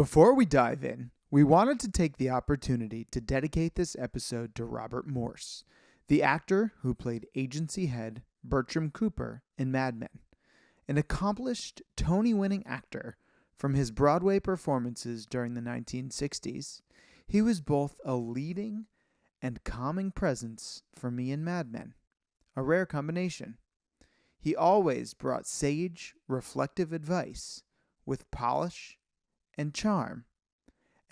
Before we dive in, we wanted to take the opportunity to dedicate this episode to Robert Morse, the actor who played agency head Betram Cooper in Mad Men. An accomplished Tony-winning actor from his Broadway performances during the 1960s, he was both a leading and calming presence for me in Mad Men, a rare combination. He always brought sage, reflective advice with polish and charm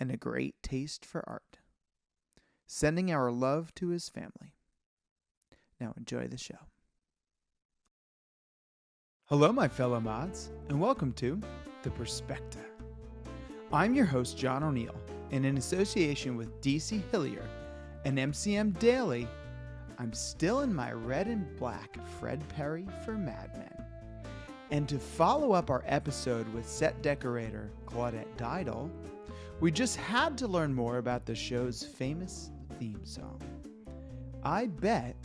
and a great taste for art. Sending our love to his family. Now enjoy the show. Hello, my fellow mods, and welcome to the Perspecta. I'm your host, John O'Neill, and in association with DC Hillier and MCM Daily, I'm still in my red and black Fred Perry for Mad Men. And to follow up our episode with set decorator Claudette Didel, we just had to learn more about the show's famous theme song. I bet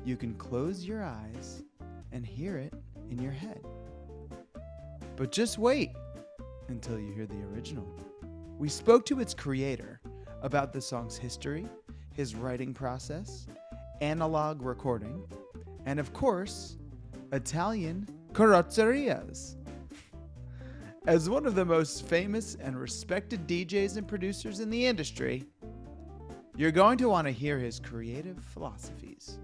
you can close your eyes and hear it in your head. But just wait until you hear the original. We spoke to its creator about the song's history, his writing process, analog recording, and of course, Italian CARROZZERIAs. As one of the most famous and respected DJs and producers in the industry, you're going to want to hear his creative philosophies.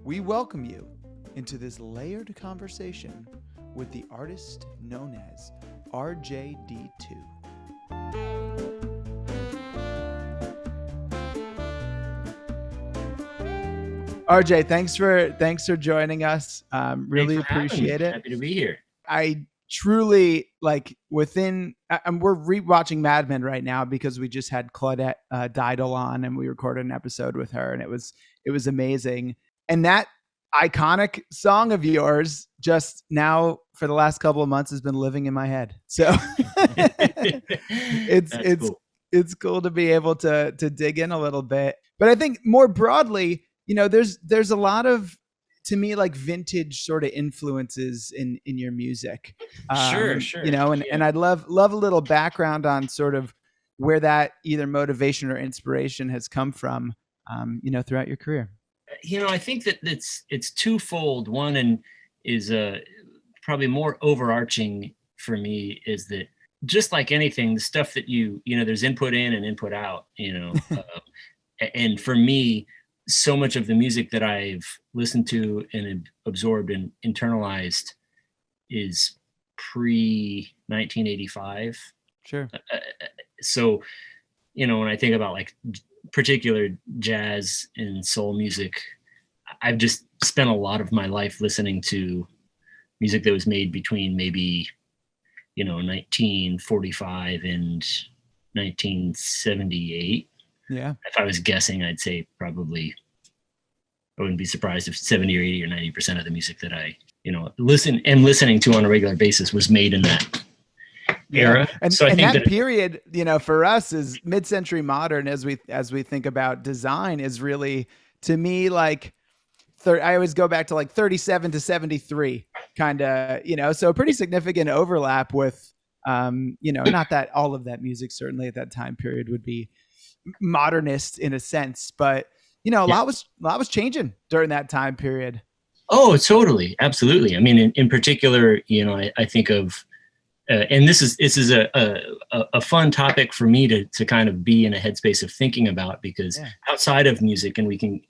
We welcome you into this layered conversation with the artist known as RJD2. RJ, thanks for joining us. Really appreciate it. Happy to be here. I truly we're rewatching Mad Men right now because we just had Claudette Didel on and we recorded an episode with her and it was amazing. And that iconic song of yours just now for the last couple of months has been living in my head. So it's cool to be able to dig in a little bit. But I think more broadly, you know, there's a lot of, to me, like vintage sort of influences in your music. Sure. You know, and I'd love a little background on sort of where that either motivation or inspiration has come from, you know, throughout your career. You know, I think that it's twofold. One is probably more overarching for me is that just like anything, the stuff that you know, there's input in and input out, you know, and for me, so much of the music that I've listened to and absorbed and internalized is pre-1985. Sure. So, you know, when I think about like particular jazz and soul music, I've just spent a lot of my life listening to music that was made between maybe, you know, 1945 and 1978. Yeah. If I was guessing, I'd say probably I wouldn't be surprised if 70 or 80 or 90% of the music that I, you know, listening to on a regular basis was made in that era. And, so I think that period, you know, for us is mid-century modern as we think about design is really, to me, like I always go back to like 37 to 73 kind of, you know, so a pretty significant overlap with, you know, not that all of that music certainly at that time period would be modernist in a sense, but you know, a lot was changing during that time period. Oh, totally. Absolutely. I mean, in particular, you know, I think of, and this is a fun topic for me to kind of be in a headspace of thinking about because outside of music, and we can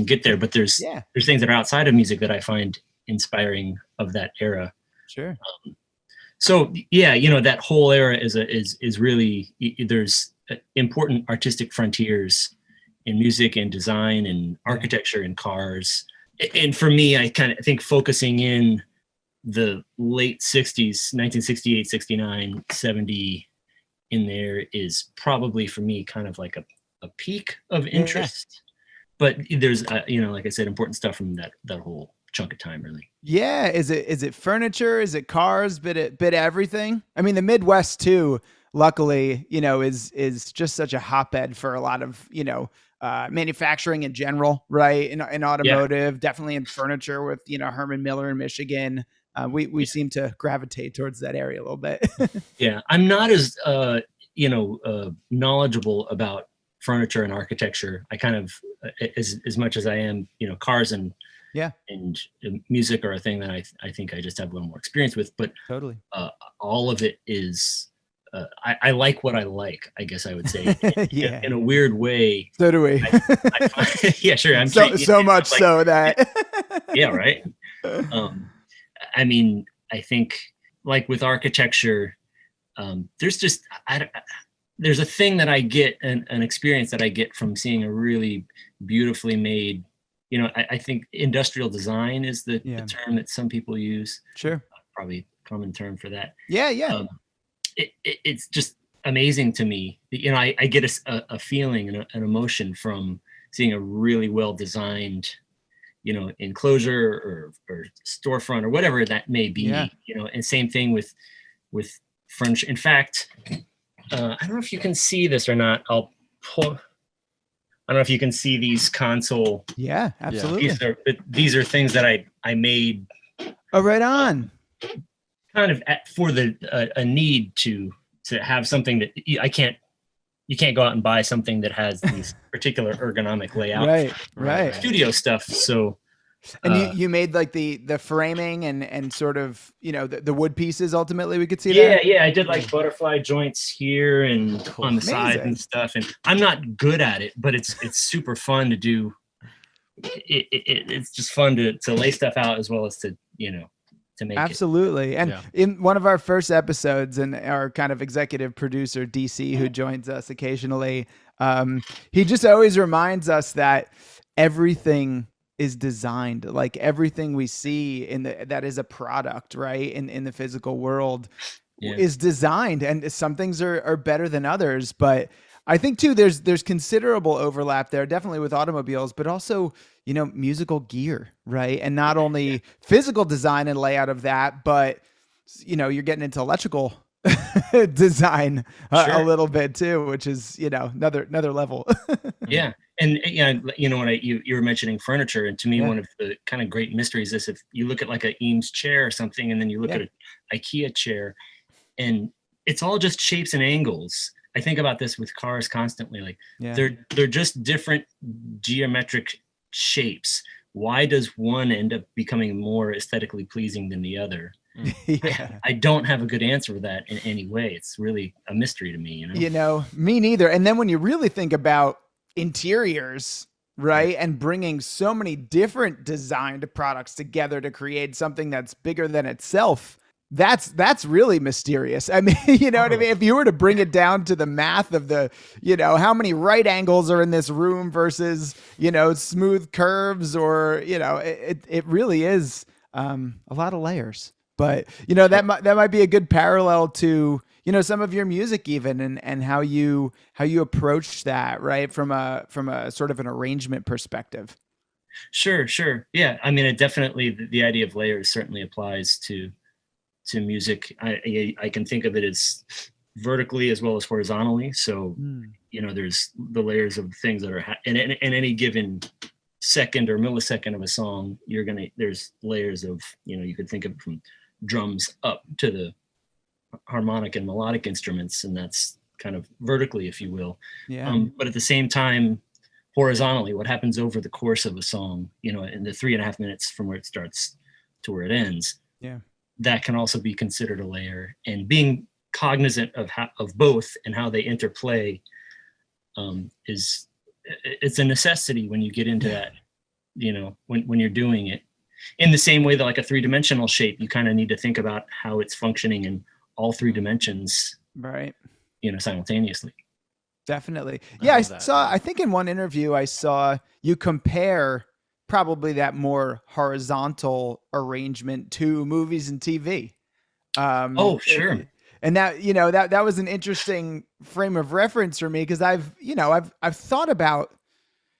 get there, but there's things that are outside of music that I find inspiring of that era. Sure. So yeah, you know, that whole era is really, there's important artistic frontiers in music and design and architecture and cars. And for me, I kind of think focusing in the late 60s, 1968, 69, 70 in there is probably for me kind of like a peak of interest. But there's, you know, like I said, important stuff from that whole chunk of time, really. Yeah. Is it furniture? Is it cars? Bit everything? I mean, the Midwest too, luckily, you know, is just such a hotbed for a lot of, you know, manufacturing in general, right? In automotive, definitely in furniture with, you know, Herman Miller in Michigan. We seem to gravitate towards that area a little bit. Yeah, I'm not as knowledgeable about furniture and architecture. I kind of as much as I am, cars and music are a thing that I think I just have a little more experience with. But totally, all of it is. I like what I like, I guess I would say. In a weird way. So do we. Yeah, sure. I'm so much so that. Yeah, right. I mean, I think like with architecture, there's just there's a thing that I get, an experience that I get from seeing a really beautifully made. I think industrial design is the term that some people use. Sure. Probably a common term for that. Yeah. It's just amazing to me. I get a feeling and an emotion from seeing a really well designed, enclosure or storefront or whatever that may be. And same thing with furniture. In fact, I don't know if you can see this or not. I don't know if you can see these console. Yeah, absolutely. These are things that I made. Oh, right on. Kind of for a need to have something that you can't go out and buy something that has these particular ergonomic layout. Right. Studio stuff. So. And you made like the framing and sort of, the wood pieces ultimately we could see that? Yeah. I did like butterfly joints here and on the side and stuff. And I'm not good at it, but it's super fun to do. It's just fun to lay stuff out as well as to make absolutely. And in one of our first episodes, and our kind of executive producer, DC, who joins us occasionally, he just always reminds us that everything is designed, like everything we see that is a product, right? In the physical world is designed, and some things are better than others. But I think too, there's considerable overlap there, definitely with automobiles, but also, musical gear, right? And not only physical design and layout of that, but, you're getting into electrical design a little bit too, which is, another level. Yeah. And when you were mentioning furniture, and to me, one of the kind of great mysteries is if you look at like a Eames chair or something, and then you look at an IKEA chair, and it's all just shapes and angles. I think about this with cars constantly. Like they're just different geometric shapes. Why does one end up becoming more aesthetically pleasing than the other? I don't have a good answer for that in any way. It's really a mystery to me. Me neither. And then when you really think about interiors, right, and bringing so many different designed products together to create something that's bigger than itself, that's really mysterious. I mean, what I mean? If you were to bring it down to the math of the, how many right angles are in this room versus, smooth curves, or, it really is a lot of layers. But, that might be a good parallel to, some of your music even, and how you approach that, right? From a sort of an arrangement perspective. Sure. Yeah. I mean, it definitely, the idea of layers certainly applies to music. I can think of it as vertically as well as horizontally. So, there's the layers of things that are in any given second or millisecond of a song, there's layers of, you could think of it from drums up to the harmonic and melodic instruments. And that's kind of vertically, if you will. Yeah. But at the same time, horizontally, what happens over the course of a song, in the 3.5 minutes from where it starts to where it ends. Yeah. That can also be considered a layer, and being cognizant of both and how they interplay it's a necessity when you get into that, when you're doing it. In the same way that like a 3-dimensional shape, you kind of need to think about how it's functioning in all 3 dimensions, right? Simultaneously. Definitely. Yeah, I think in one interview I saw you compare probably that more horizontal arrangement to movies and TV. Sure. And that, that was an interesting frame of reference for me, because I've thought about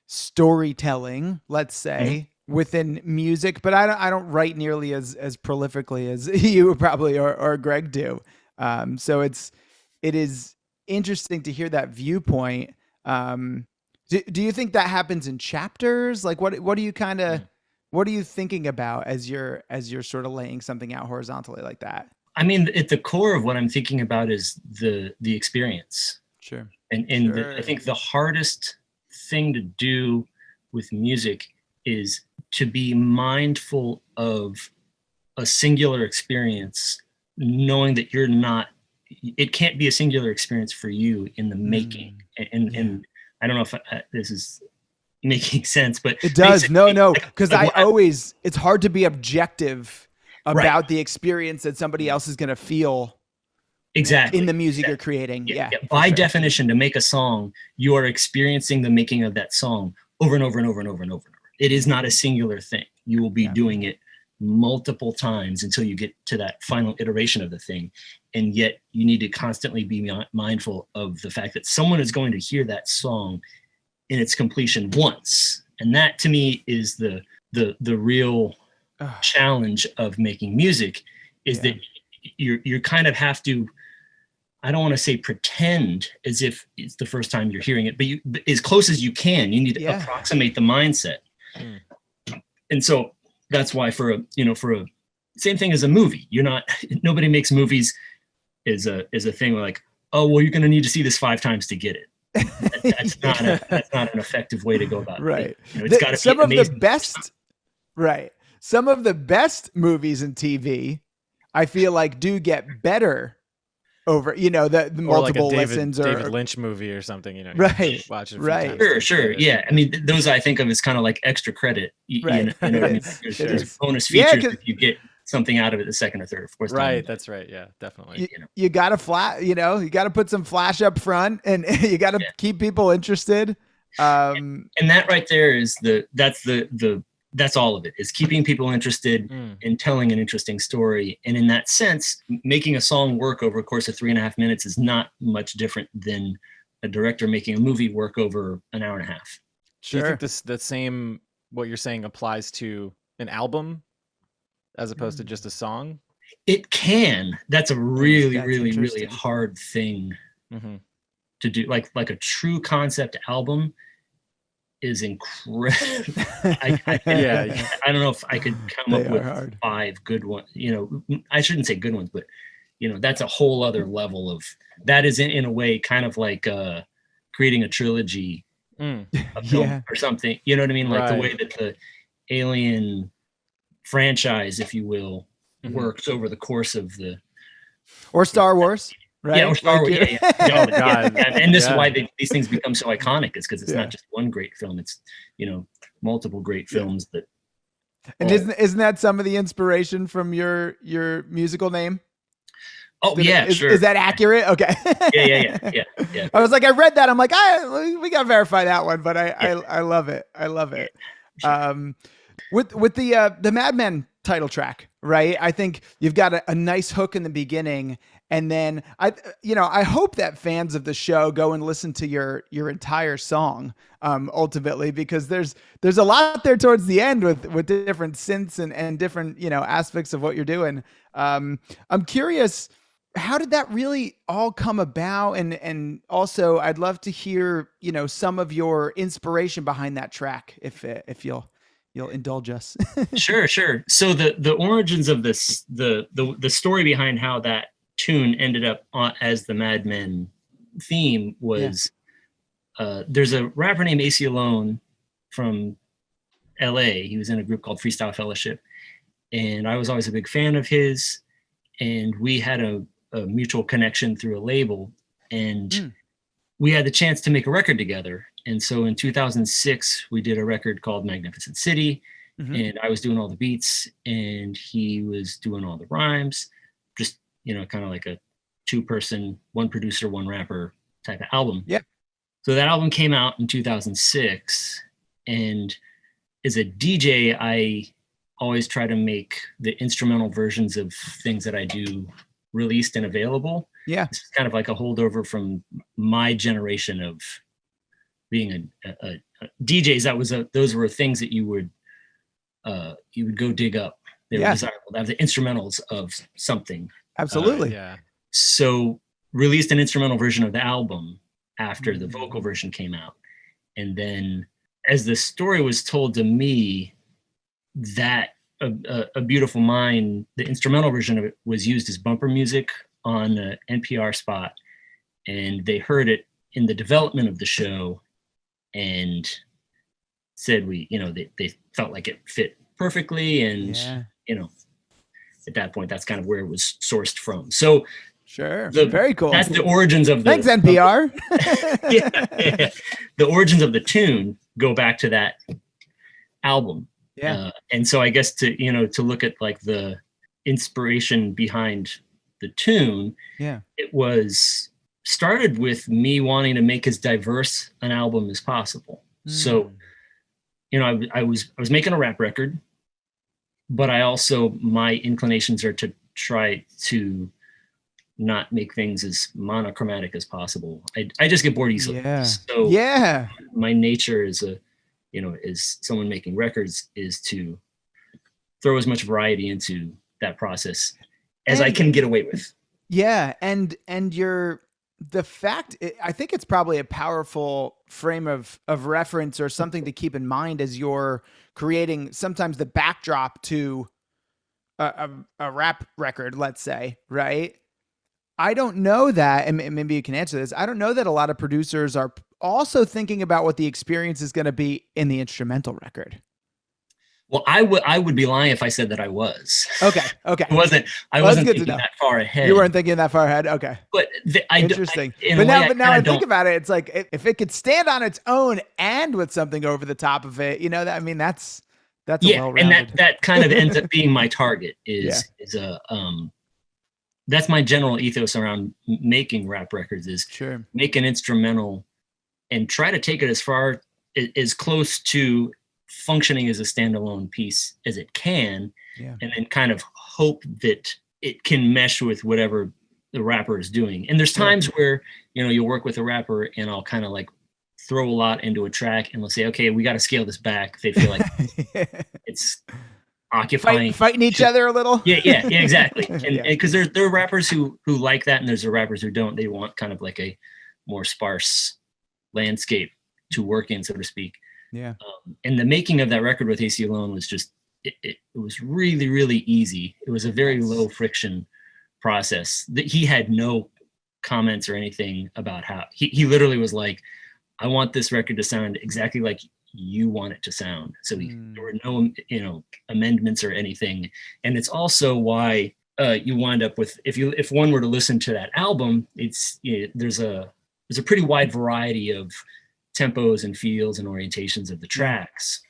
storytelling, let's say, within music, but I don't write nearly as prolifically as you probably or Greg do. So it is interesting to hear that viewpoint. Do you think that happens in chapters? Like what do you kind of What are you thinking about as you're sort of laying something out horizontally like that? I mean, at the core of what I'm thinking about is the experience. Sure. And I think the hardest thing to do with music is to be mindful of a singular experience, knowing that it can't be a singular experience for you in the making. And I don't know if this is making sense, but it does. No, because it's hard to be objective about the experience that somebody else is going to feel. Exactly. In the music you're creating. Yeah. By definition, to make a song, you are experiencing the making of that song over and over and over and over and over. It is not a singular thing. You will be doing it multiple times until you get to that final iteration of the thing. And yet you need to constantly be mindful of the fact that someone is going to hear that song in its completion once. And that to me is the real challenge of making music, is that you kind of have to, I don't want to say pretend as if it's the first time you're hearing it, but as close as you can, you need to approximate the mindset. And so that's why for a same thing as a movie, nobody makes movies as a thing where like, oh, well, you're going to need to see this 5 times to get it. That's not an effective way to go about it. Right. It's got to be some of amazing. the best, right. Some of the best movies and TV, I feel like, do get better over, the multiple lessons, or David Lynch movie or something, right. Watch it a few times. Sure. Yeah. I mean, those I think of as kind of like extra credit. Right. You know what I mean? There's bonus features if you get something out of it the second or third or fourth time. Right. That's right. Yeah, definitely. You got to you got to put some flash up front, and you got to keep people interested. And that right there is that's all of it, is keeping people interested in telling an interesting story. And in that sense, making a song work over a course of 3.5 minutes is not much different than a director making a movie work over an hour and a half. Sure. Do you think the same, what you're saying, applies to an album as opposed to just a song? It can. That's a really hard thing to do. Like a true concept album is incredible. I don't know if I could come up with 5 good ones. I shouldn't say good ones, but that's a whole other level of, that is in a way kind of like creating a trilogy of film or something. You know what I mean? Like the way that the Alien franchise, if you will, works over the course of or Star Wars. Right? Yeah, or Star Wars. Oh, God. And this is why these things become so iconic, is because it's not just one great film; it's multiple great films that. And isn't that some of the inspiration from your musical name? Oh, sure. Is that accurate? Okay. Yeah. I was like, I read that. I'm like, we got to verify that one, but I love it. I love it. Sure. With the Mad Men title track, right? I think you've got a nice hook in the beginning. And then I hope that fans of the show go and listen to your entire song, ultimately, because there's a lot there towards the end with different synths and different, aspects of what you're doing. I'm curious, how did that really all come about? And also I'd love to hear, some of your inspiration behind that track, if you'll indulge us. Sure. So the origins of this, the story behind how that tune ended up as the Mad Men theme was there's a rapper named AC Alone from LA. He was in a group called Freestyle Fellowship, and I was always a big fan of his, and we had a mutual connection through a label, and we had the chance to make a record together. And so in 2006 we did a record called Magnificent City, and I was doing all the beats and he was doing all the rhymes, just kind of like a 2-person, 1 producer, 1 rapper type of album. Yeah. So that album came out in 2006. And as a DJ, I always try to make the instrumental versions of things that I do released and available. Yeah. It's kind of like a holdover from my generation of being a DJs. Those were things that you would go dig up. They were desirable to have the instrumentals of something. Absolutely. So released an instrumental version of the album after the vocal version came out. And then as the story was told to me, that a Beautiful Mind, the instrumental version of it was used as bumper music on an NPR spot, and they heard it in the development of the show and said they felt like it fit perfectly, and at that point that's kind of where it was sourced from. So sure, very cool. That's the origins of the thanks NPR. yeah. The origins of the tune go back to that album. And so I guess to look at like the inspiration behind the tune, it was started with me wanting to make as diverse an album as possible. So I was making a rap record, but my inclinations are to try to not make things as monochromatic as possible. I just get bored easily. So my nature is as someone making records is to throw as much variety into that process as I can get away with. Yeah. And the fact, I think it's probably a powerful frame of reference or something to keep in mind as you're creating sometimes the backdrop to a rap record, let's say, right? I don't know that, and maybe you can answer this. I don't know that a lot of producers are also thinking about what the experience is going to be in the instrumental record. Well, I would be lying if I said that I was. Okay. I wasn't thinking that far ahead. You weren't thinking that far ahead. Okay. But interesting. But now I think about it, it's like if it could stand on its own and with something over the top of it, that's a well-rounded. And that kind of ends up being my target that's my general ethos around making rap records is make an instrumental and try to take it as close to functioning as a standalone piece as it can, and then kind of hope that it can mesh with whatever the rapper is doing. And there's times where, you'll work with a rapper and I'll kind of like throw a lot into a track and we'll say, okay, we got to scale this back. They feel like it's occupying fighting each other a little. Yeah, exactly. And because there are rappers who like that, and there's the rappers who don't. They want kind of like a more sparse landscape to work in, so to speak. And the making of that record with AC Alone was just it was really, really easy. It was a very low friction process. That he had no comments or anything about how he literally was like, I want this record to sound exactly like you want it to sound. So there were no amendments or anything. And it's also why you wind up with, if one were to listen to that album, there's a pretty wide variety of tempos and feels and orientations of the tracks.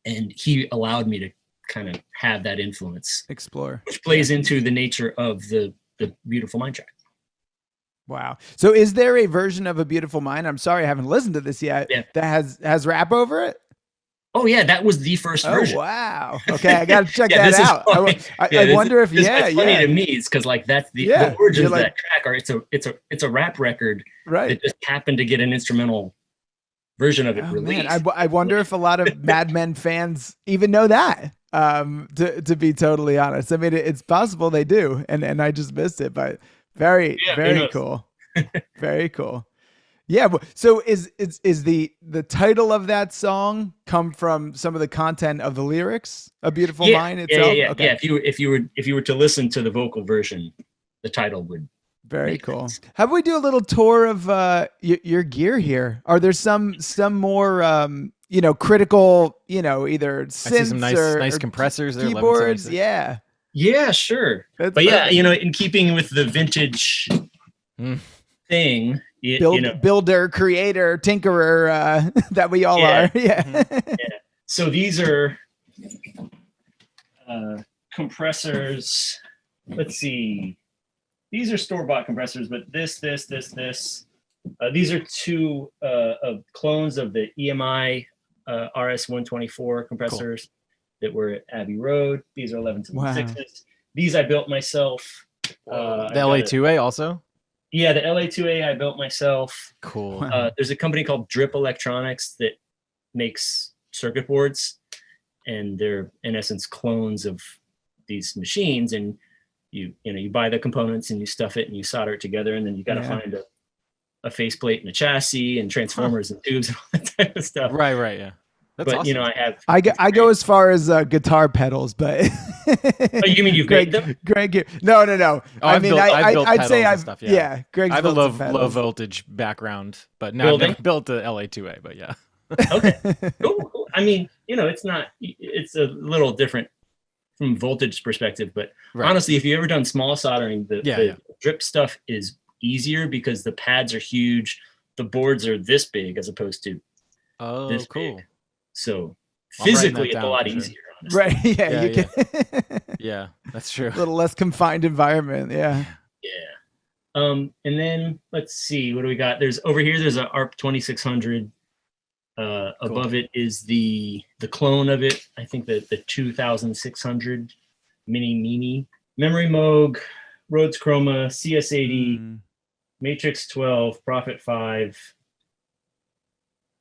And he allowed me to kind of have that influence, explore, which plays into the nature of the Beautiful Mind track. Wow. So is there a version of A Beautiful Mind, I'm sorry I haven't listened to this yet, that has rap over it? Oh yeah, that was the first version. Wow. Okay, I got to check that out. I wonder if it's funny to me. It's because like that's the origins of that track are it's a rap record that just happened to get an instrumental version of it released. Man, I wonder if a lot of Mad Men fans even know that. To be totally honest, I mean it's possible they do, and I just missed it, but very cool. Very cool. Yeah. So is the title of that song come from some of the content of the lyrics? A Beautiful Mind itself? Yeah. Okay. Yeah. If you were to listen to the vocal version, the title would. Very cool. Sense. How about we do a little tour of your gear here? Are there some more critical, either synths, I see some nice compressors there, keyboards? Yeah. Yeah, sure. But in keeping with the vintage thing, builder, creator, tinkerer that we all are. Yeah. So these are compressors. Let's see. These are store-bought compressors, but this. These are two clones of the EMI RS-124 compressors that were at Abbey Road. These are 11-6s. These I built myself. The LA2A also? Yeah, the LA2A I built myself. Cool. There's a company called Drip Electronics that makes circuit boards, and they're in essence clones of these machines. And you buy the components and you stuff it and you solder it together, and then you got to find a faceplate and a chassis and transformers and tubes and all that type of stuff. Right, yeah. That's but awesome. I have. I go as far as guitar pedals, but Oh, you mean you've made them? Greg, no. Oh, I mean, I've built I'd say pedals and I've stuff, yeah. Greg's I have a built some low pedals. voltage background, but no, I've never built the LA2A. But yeah. Okay. Cool. I mean, it's not. It's a little different from voltage perspective, but honestly, if you've ever done small soldering, the drip stuff is easier because the pads are huge. The boards are this big as opposed to this cool. big. So physically, it's a lot easier. Honestly. Right? Yeah, you can. Yeah, that's true. A little less confined environment. Yeah. Yeah. And then let's see, what do we got? There's a ARP 2600. Cool. Above it is the clone of it. I think that the 2600 Mini Memory Moog, Rhodes Chroma, CS80, Matrix 12, Prophet 5,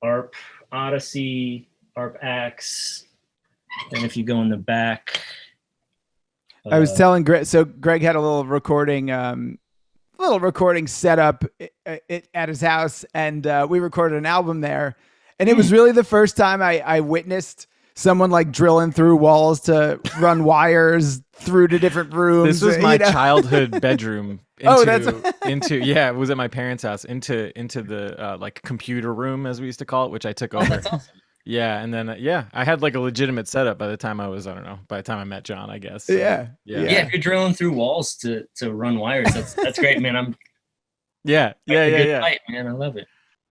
ARP Odyssey, ARP Axe. And if you go in the back, I was telling Greg. So Greg had a little recording setup at his house, and we recorded an album there. And it was really the first time I witnessed someone like drilling through walls to run wires through to different rooms. This was my childhood bedroom. It was at my parents' house into the like computer room, as we used to call it, which I took over. That's awesome. Yeah, and then I had like a legitimate setup by the time I was, I don't know, by the time I met John, I guess. So, yeah. If you're drilling through walls to run wires, that's great, man. Yeah. Fight, man. I love it.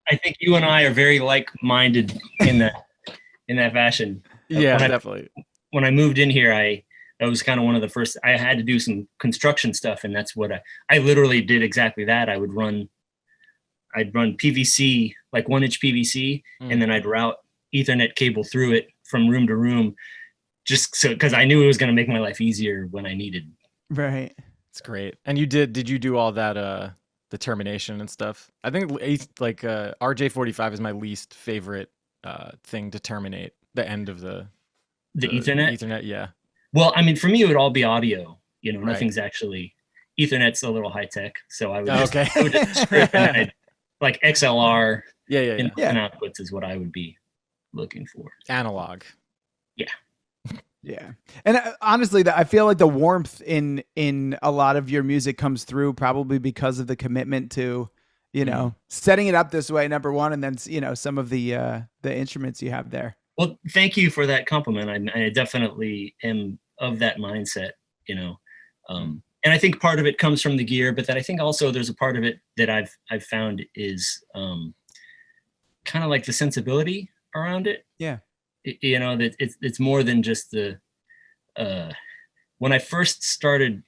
I think you and I are very like-minded in that fashion. Yeah, definitely. When I moved in here, that was kind of one of the first. I had to do some construction stuff, and that's what I literally did exactly that. I'd run PVC, like 1-inch PVC, and then I'd route Ethernet cable through it from room to room, just so because I knew it was going to make my life easier when I needed. Right. It's great. And did you do all that? The termination and stuff. I think like RJ45 is my least favorite thing to terminate the end of the Ethernet. Ethernet, yeah. Well, I mean, for me, it would all be audio. Nothing's actually Ethernet's a little high tech, so I would just strip and like XLR. And outputs is what I would be looking for. Analog. Yeah. Yeah. And honestly, I feel like the warmth in a lot of your music comes through probably because of the commitment to, setting it up this way, number one, and then, some of the instruments you have there. Well, thank you for that compliment. I definitely am of that mindset, and I think part of it comes from the gear, but that I think also there's a part of it that I've found is kind of like the sensibility around it. Yeah. That it's more than just the when I first started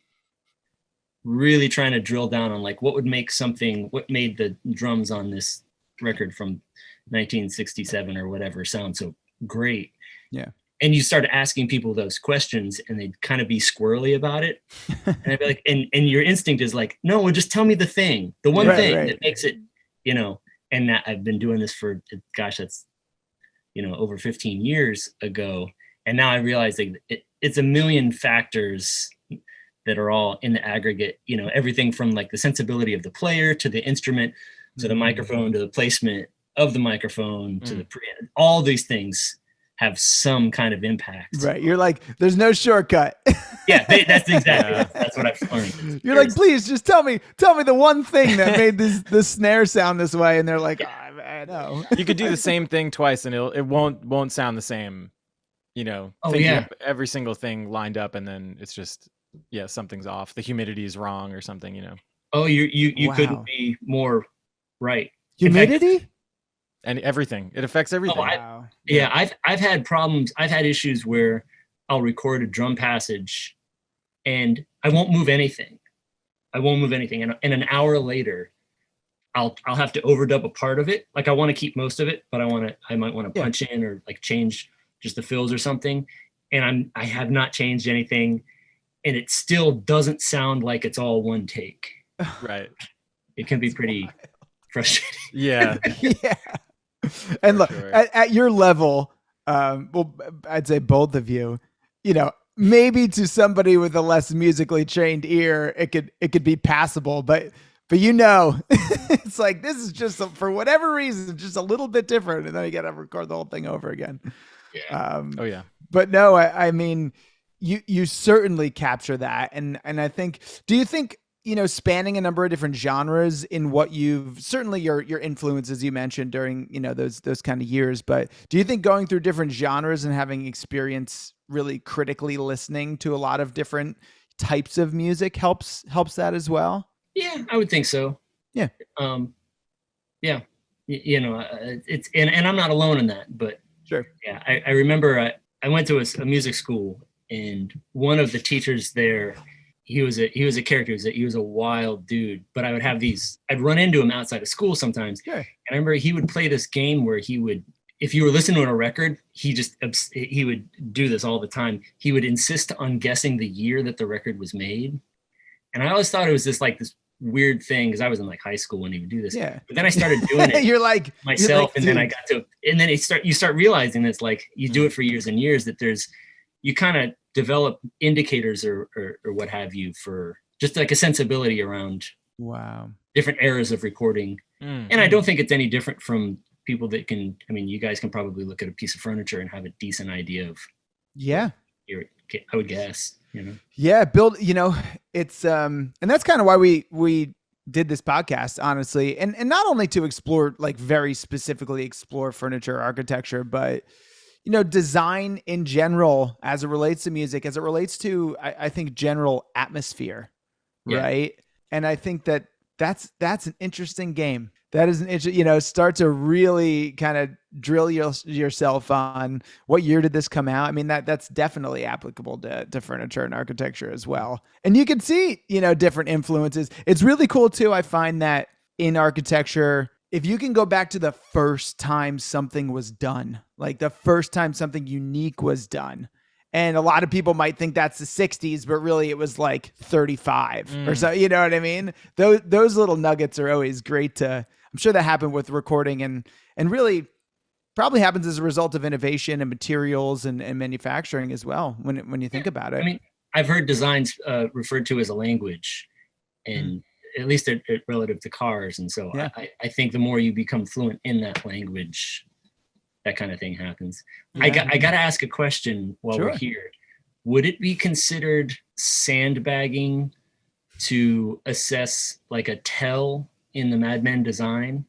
really trying to drill down on like what made the drums on this record from 1967 or whatever sound so great. Yeah. And you start asking people those questions and they'd kind of be squirrely about it. And I'd be like, and your instinct is like, no, well, just tell me the one thing that makes it, and that I've been doing this for, gosh, that's, over 15 years ago. And now I realize that it's a million factors that are all in the aggregate, everything from like the sensibility of the player to the instrument, to the microphone, to the placement of the microphone, to the all these things have some kind of impact. Right. You're like, there's no shortcut. Yeah, that's exactly, that's what I've learned. You're like, please just tell me the one thing that made the snare sound this way. And they're like, I know. You could do the same thing twice and it won't sound the same, every single thing lined up. And then it's just, something's off. The humidity is wrong or something, Oh, you couldn't be more right. Humidity? And everything. It affects everything. I've had problems. I've had issues where I'll record a drum passage and I won't move anything. And an hour later, I'll have to overdub a part of it. Like I want to keep most of it, but I might want to punch in or like change just the fills or something. And I have not changed anything, and it still doesn't sound like it's all one take. Right. It can be pretty frustrating. Yeah. Yeah. And look, at your level, well, I'd say both of you, maybe to somebody with a less musically trained ear, it could be passable, but but it's like, this is just for whatever reason, just a little bit different. And then you got to record the whole thing over again. Yeah. Oh yeah. But no, I mean, you certainly capture that. And I think, do you think, spanning a number of different genres in what you've certainly your influences you mentioned during, those kind of years, but do you think going through different genres and having experience really critically listening to a lot of different types of music helps that as well? Yeah, I would think so. Yeah. Yeah. It's, and I'm not alone in that, but sure. Yeah. I remember I went to a music school, and one of the teachers there, he was a character. He was a wild dude, but I'd run into him outside of school sometimes. Sure. And I remember he would play this game where if you were listening to a record, he would do this all the time. He would insist on guessing the year that the record was made. And I always thought it was this weird thing, because I was in high school when he would do this. Yeah. But then I started doing it myself, and then I got to, and then you start realizing it's you do it for years and years, that you kind of develop indicators or what have you for just a sensibility around different eras of recording. And I don't think it's any different from people that you guys can probably look at a piece of furniture and have a decent idea of I would guess, Yeah, build, it's and that's kind of why we did this podcast, honestly. And not only to explore, very specifically explore furniture architecture, but design in general as it relates to music, as it relates to, I think, general atmosphere, right? And I think that's an interesting game. That is an interesting, start to really kind of drill yourself on what year did this come out. I mean, that's definitely applicable to furniture and architecture as well. And you can see, different influences. It's really cool too. I find that in architecture, if you can go back to the first time something was done, the first time something unique was done, and a lot of people might think that's the 60s, but really it was 35 or so. You know what I mean? Those little nuggets are always great I'm sure that happened with recording and really probably happens as a result of innovation and materials and manufacturing as well, when you think about it. I mean, I've heard designs referred to as a language, and at least relative to cars. And so I think the more you become fluent in that language, that kind of thing happens. Yeah. I got to ask a question while we're here. Would it be considered sandbagging to assess a tell in the Mad Men design?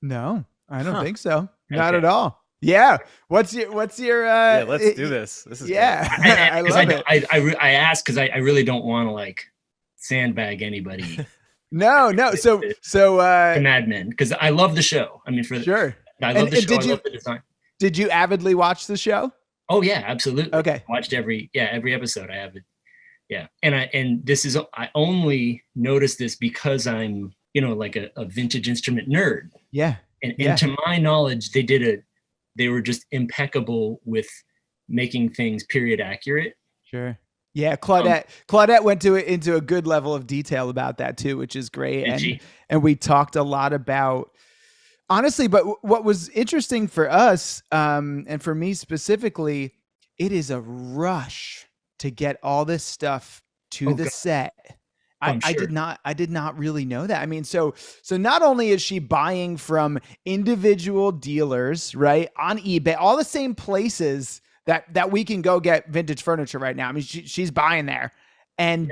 No, I don't think so. Not at all. Yeah. What's your let's do this. This is great. I love it. I ask because I really don't want to sandbag anybody. No. So Mad Men, because I love the show. I mean, sure. I love the show. I love the design. Did you avidly watch the show? Oh yeah, absolutely. Okay. I watched every episode. I have it. Yeah. And I only noticed this because I'm, a vintage instrument nerd. Yeah. And to my knowledge, they were just impeccable with making things period accurate. Sure. Yeah. Claudette went into a good level of detail about that too, which is great. And we talked a lot about, honestly, but what was interesting for us, and for me specifically, it is a rush to get all this stuff to the set. I did not really know that. I mean, so not only is she buying from individual dealers, right, on eBay, all the same places that we can go get vintage furniture right now. I mean, she's buying there, and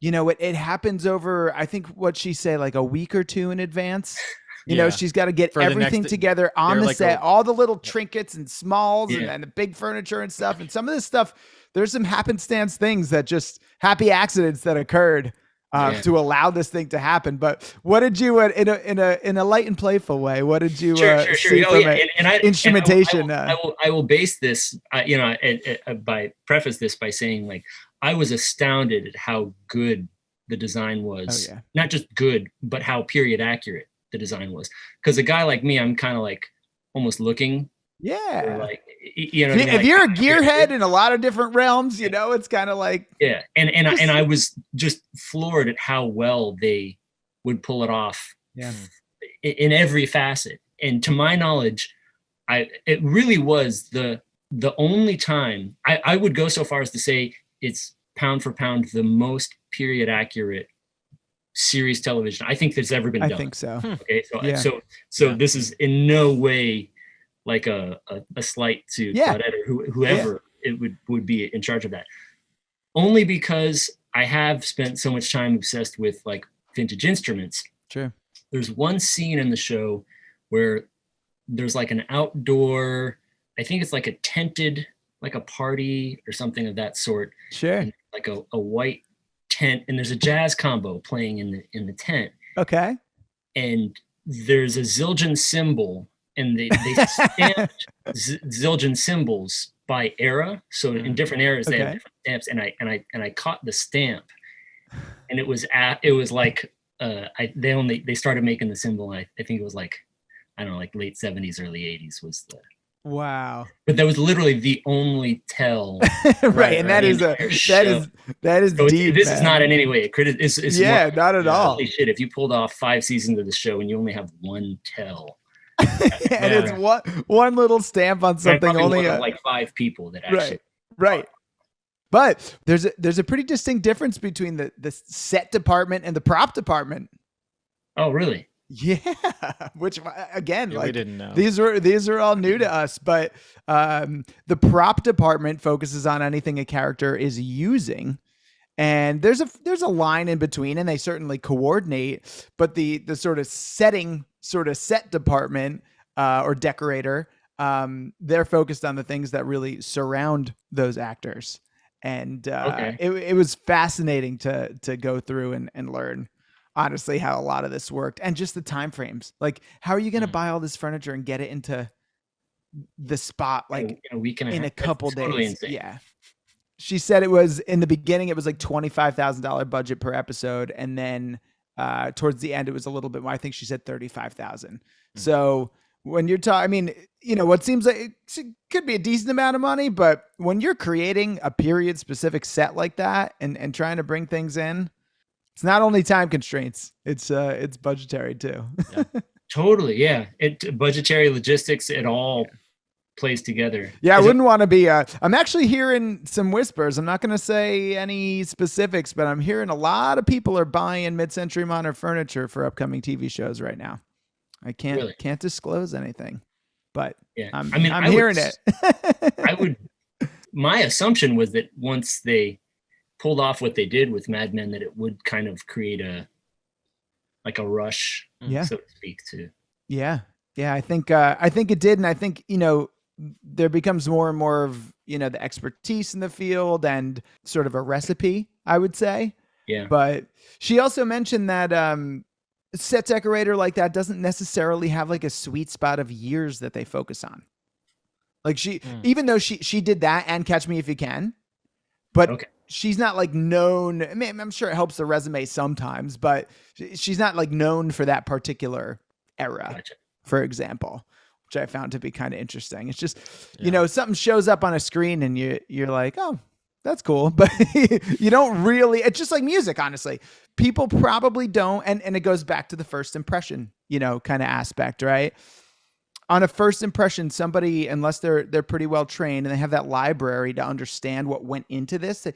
it happens over, I think, what she say, a week or two in advance. She's got to get everything together on the set, all the little trinkets and smalls and the big furniture and stuff. And some of this stuff, there's some happenstance things that just happy accidents that occurred to allow this thing to happen. But what did you, in a light and playful way, what did you see from instrumentation? I will base this, by preface this by saying, I was astounded at how good the design was. Oh, yeah. Not just good, but how period accurate the design was. Because a guy like me, I'm kind of almost looking. Yeah. If you're a gearhead in a lot of different realms, it's kind of yeah. And I was just floored at how well they would pull it off. Yeah. In every facet. And to my knowledge, it really was the only time I would go so far as to say it's pound for pound the most period accurate series television I think that's ever been I done. think so. Okay, so Yeah. so this is in no way like a slight to Claudette or whoever it would be in charge of that. Only because I have spent so much time obsessed with like vintage instruments. Sure. There's one scene in the show where there's like an outdoor, I think it's like a tented, like a party or something of that sort. Sure. And like a white tent, and there's a jazz combo playing in the tent. Okay. And there's a Zildjian cymbal, and they stamped Zildjian cymbals by era. So in different eras, they have different stamps, and I caught the stamp, and it was like they started making the cymbal. I think it was like, I don't know, like late 70s, early 80s was the. Wow. But that was literally the only tell. Right. And that is so deep. This is not in any way a criticism. It's yeah, more, not at all. Holy shit, if you pulled off 5 seasons of the show and you only have one tell. And it's one little stamp on something, only like 5 people that actually. Right. But there's a pretty distinct difference between the set department and the prop department. Oh, really? Yeah, which again, like, we didn't know. These are all new to us, but the prop department focuses on anything a character is using, and there's a line in between, and they certainly coordinate. But the sort of set department or decorator, they're focused on the things that really surround those actors, and it was fascinating to go through and learn. Honestly, how a lot of this worked, and just the time frames. Like, how are you going to buy all this furniture and get it into the spot like in a week and in a couple days? Totally insane. Yeah. She said it was in the beginning, it was like $25,000 budget per episode, and then towards the end, it was a little bit more. I think she said 35,000. So when you're talking, I mean, what seems like it could be a decent amount of money, but when you're creating a period specific set like that and trying to bring things in. It's not only time constraints; it's budgetary too. Yeah. Totally, yeah. Budgetary, logistics, it all plays together. Yeah, I wouldn't want to be. I'm actually hearing some whispers. I'm not going to say any specifics, but I'm hearing a lot of people are buying mid-century modern furniture for upcoming TV shows right now. I can't disclose anything, but yeah, I'm hearing it. My assumption was that once they pulled off what they did with Mad Men, that it would kind of create a rush, so to speak, to. Yeah. I think it did. And I think, there becomes more and more of, the expertise in the field and sort of a recipe, I would say. Yeah. But she also mentioned that, set decorator like that doesn't necessarily have like a sweet spot of years that they focus on. Like even though she did that and Catch Me If You Can, but she's not like known. I mean, I'm sure it helps the resume sometimes, but she's not like known for that particular era, for example, which I found to be kind of interesting. It's just, something shows up on a screen and you're like, oh, that's cool. But you don't really, it's just like music, honestly. People probably don't. And it goes back to the first impression, kind of aspect, right? On a first impression, somebody, unless they're pretty well trained and they have that library to understand what went into this,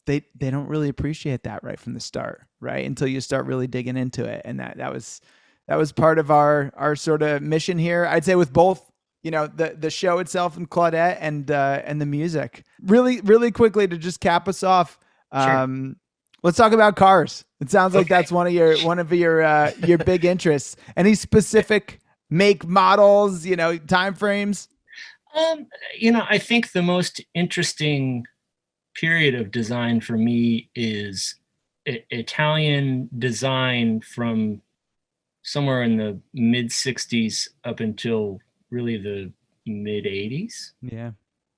they don't really appreciate that right from the start, right? Until you start really digging into it. And that was part of our sort of mission here. I'd say with both, the show itself and Claudette and the music. Really, really quickly to just cap us off. Let's talk about cars. It sounds like that's one of your big interests. Any specific make, models, time frames? I think the most interesting period of design for me is Italian design from somewhere in the mid 60s up until really the mid 80s. Yeah.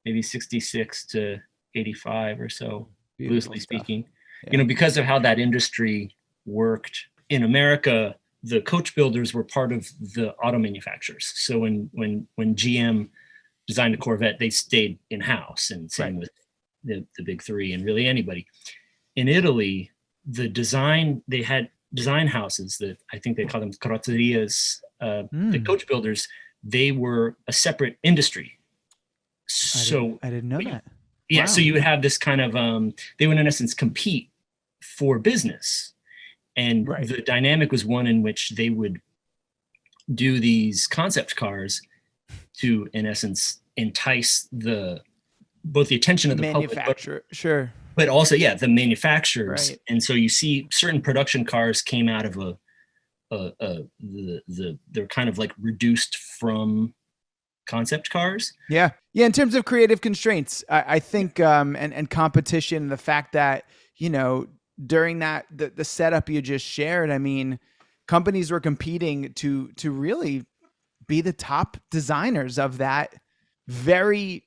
Maybe 66 to 85 or so, Beautiful loosely stuff. speaking. Yeah. Because of how that industry worked in America, the coach builders were part of the auto manufacturers. So when GM designed a Corvette, they stayed in-house, and same with the big three and really anybody. In Italy, they had design houses that I think they call them CARROZZERIAs. The coach builders, they were a separate industry. So I didn't know that. Yeah. Wow. So you would have this kind of, they would in essence compete for business. And Right. the dynamic was one in which they would do these concept cars to, in essence, entice both the attention of the public, Manufacturer, sure. but also, the manufacturers. Right. And so you see certain production cars came out of they're kind of like reduced from concept cars. Yeah. In terms of creative constraints, I think, and competition, the fact that, during that, the setup you just shared, I mean, companies were competing to really be the top designers of that very,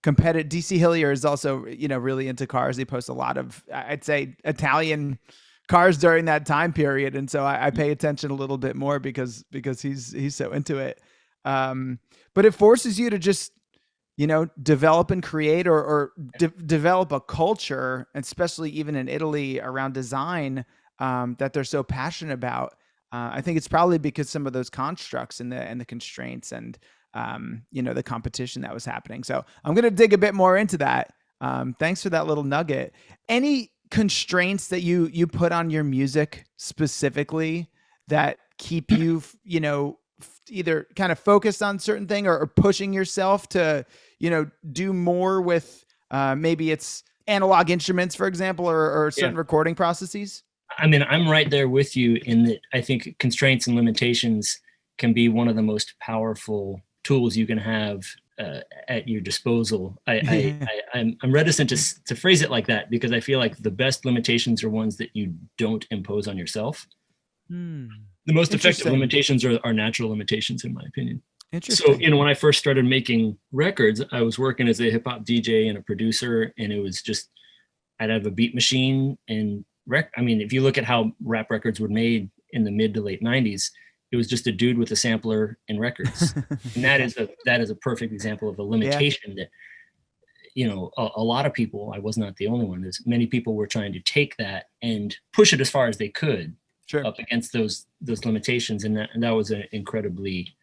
competitive. DC Hillier is also, really into cars. He posts a lot of, I'd say, Italian cars during that time period. And so I pay attention a little bit more because he's so into it. But it forces you to just, develop and create or develop a culture, especially even in Italy around design, that they're so passionate about. I think it's probably because some of those constructs and the constraints and, the competition that was happening. So I'm going to dig a bit more into that. Thanks for that little nugget. Any constraints that you put on your music specifically that keep you, either kind of focused on certain thing or pushing yourself to, do more with, maybe it's analog instruments, for example, or certain recording processes? I mean, I'm right there with you in that I think constraints and limitations can be one of the most powerful tools you can have at your disposal. I'm reticent to phrase it like that because I feel like the best limitations are ones that you don't impose on yourself. The most effective limitations are natural limitations, in my opinion. Interesting. So, when I first started making records, I was working as a hip hop DJ and a producer, and it was just, I'd have a beat machine and if you look at how rap records were made in the mid to late 90s, it was just a dude with a sampler and records. And that is a perfect example of a limitation that, a lot of people, I was not the only one, there's many people were trying to take that and push it as far as they could up against those limitations. And that was an incredibly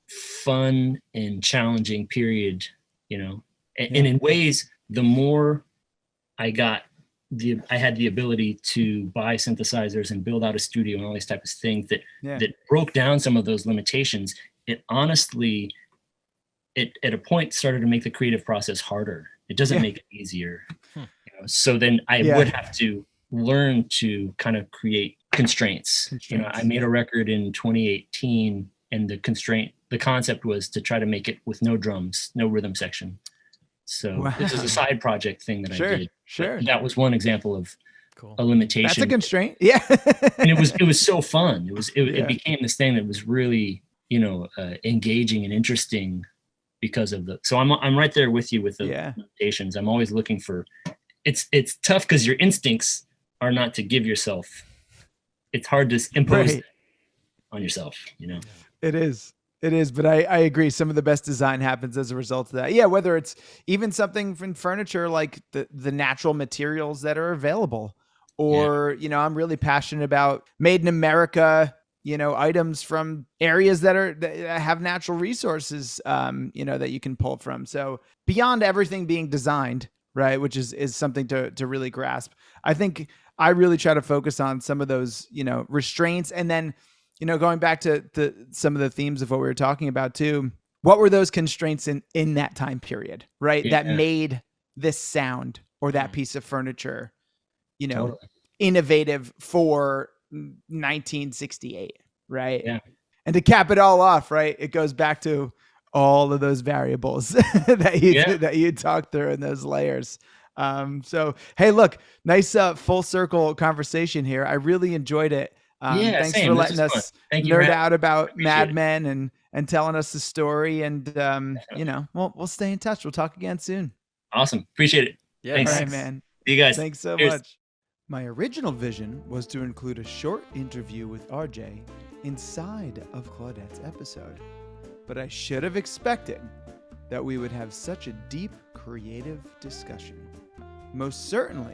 fun and challenging period, and in ways, the more I had the ability to buy synthesizers and build out a studio and all these types of things that broke down some of those limitations. It honestly, at a point started to make the creative process harder. It doesn't make it easier. So then I would have to learn to kind of create constraints. I made a record in 2018 and the concept was to try to make it with no drums, no rhythm section. So this is a side project thing that I did. Sure. That was one example of a limitation. That's a constraint. Yeah. And it was so fun. It became this thing that was really, engaging and interesting because of so I'm right there with you with the limitations. I'm always looking for, it's tough because your instincts are not to give yourself, it's hard to impose on yourself, It is, but I agree. Some of the best design happens as a result of that. Yeah, whether it's even something from furniture, like the natural materials that are available, or, I'm really passionate about made in America, items from areas that have natural resources, that you can pull from. So beyond everything being designed, right, which is something to really grasp. I think I really try to focus on some of those, restraints, and then, going back to some of the themes of what we were talking about too, what were those constraints in that time period, right? That made this sound or that piece of furniture, innovative for 1968, right? Yeah. And to cap it all off, right, it goes back to all of those variables that you talked through in those layers. So, hey, look, nice full circle conversation here. I really enjoyed it. Thanks for letting us nerd out about Mad Men and telling us the story. And, we'll stay in touch. We'll talk again soon. Awesome. Appreciate it. Yeah, thanks. All right, man. See you guys. Thanks so much. My original vision was to include a short interview with RJ inside of Claudette's episode, but I should have expected that we would have such a deep, creative discussion. Most certainly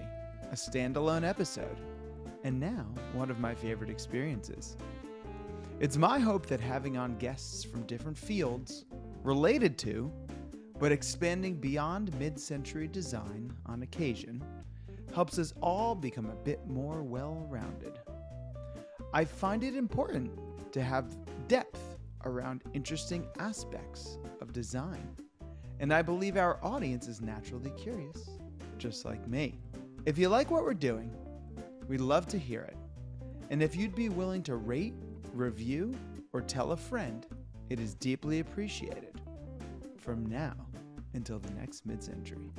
a standalone episode, and now one of my favorite experiences. It's my hope that having on guests from different fields related to, but expanding beyond mid-century design on occasion, helps us all become a bit more well-rounded. I find it important to have depth around interesting aspects of design, and I believe our audience is naturally curious, just like me. If you like what we're doing, we'd love to hear it. And if you'd be willing to rate, review, or tell a friend, it is deeply appreciated. From now until the next mid-century.